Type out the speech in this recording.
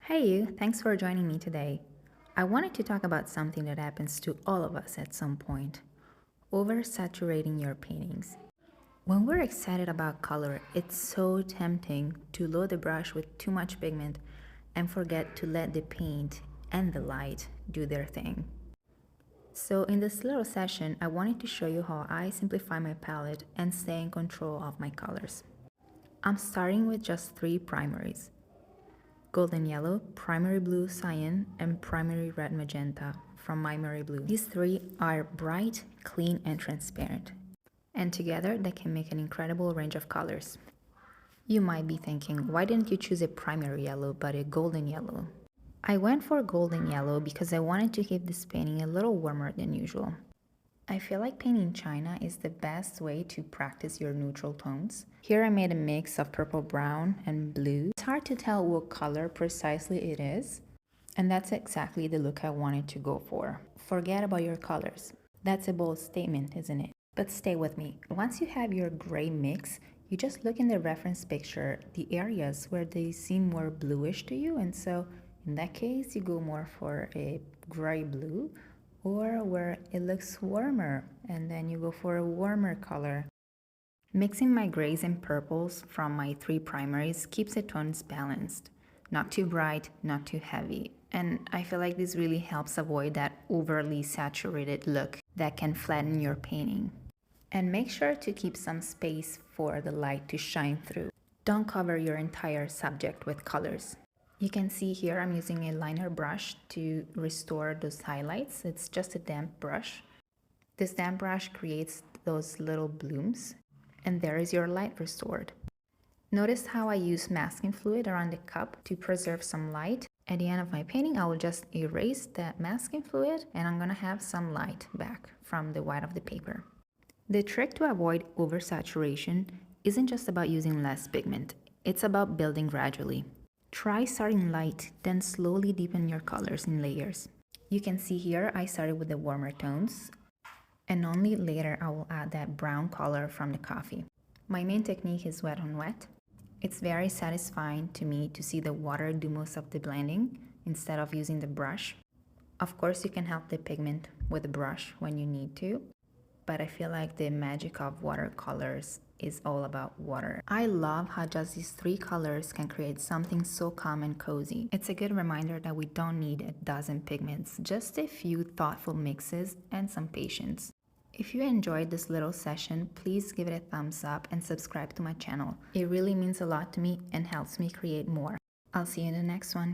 Hey you, thanks for joining me today. I wanted to talk about something that happens to all of us at some point: oversaturating your paintings. When we're excited about color, it's so tempting to load the brush with too much pigment and forget to let the paint and the light do their thing. So in this little session, I wanted to show you how I simplify my palette and stay in control of my colors. I'm starting with just 3 primaries: Golden Yellow, Primary Blue Cyan, and Primary Red Magenta from MaimeriBlu. These 3 are bright, clean, and transparent, and together they can make an incredible range of colors. You might be thinking, why didn't you choose a primary yellow but a golden yellow? I went for golden yellow because I wanted to keep this painting a little warmer than usual. I feel like painting China is the best way to practice your neutral tones. Here I made a mix of purple, brown, and blue. It's hard to tell what color precisely it is, and that's exactly the look I wanted to go for. Forget about your colors. That's a bold statement, isn't it? But stay with me. Once you have your gray mix, you just look in the reference picture, the areas where they seem more bluish to you, and so in that case, you go more for a gray blue, or where it looks warmer, and then you go for a warmer color. Mixing my grays and purples from my 3 primaries keeps the tones balanced. Not too bright, not too heavy. And I feel like this really helps avoid that overly saturated look that can flatten your painting. And make sure to keep some space for the light to shine through. Don't cover your entire subject with colors. You can see here I'm using a liner brush to restore those highlights. It's just a damp brush. This damp brush creates those little blooms, and there is your light restored. Notice how I use masking fluid around the cup to preserve some light. At the end of my painting, I will just erase that masking fluid, and I'm gonna have some light back from the white of the paper. The trick to avoid oversaturation isn't just about using less pigment. It's about building gradually. Try starting light, then slowly deepen your colors in layers. You can see here I started with the warmer tones, and only later I will add that brown color from the coffee. My main technique is wet on wet. It's very satisfying to me to see the water do most of the blending instead of using the brush. Of course, you can help the pigment with the brush when you need to, but I feel like the magic of watercolors is all about water. I love how just these 3 colors can create something so calm and cozy. It's a good reminder that we don't need a dozen pigments, just a few thoughtful mixes and some patience. If you enjoyed this little session, please give it a thumbs up and subscribe to my channel. It really means a lot to me and helps me create more. I'll see you in the next one.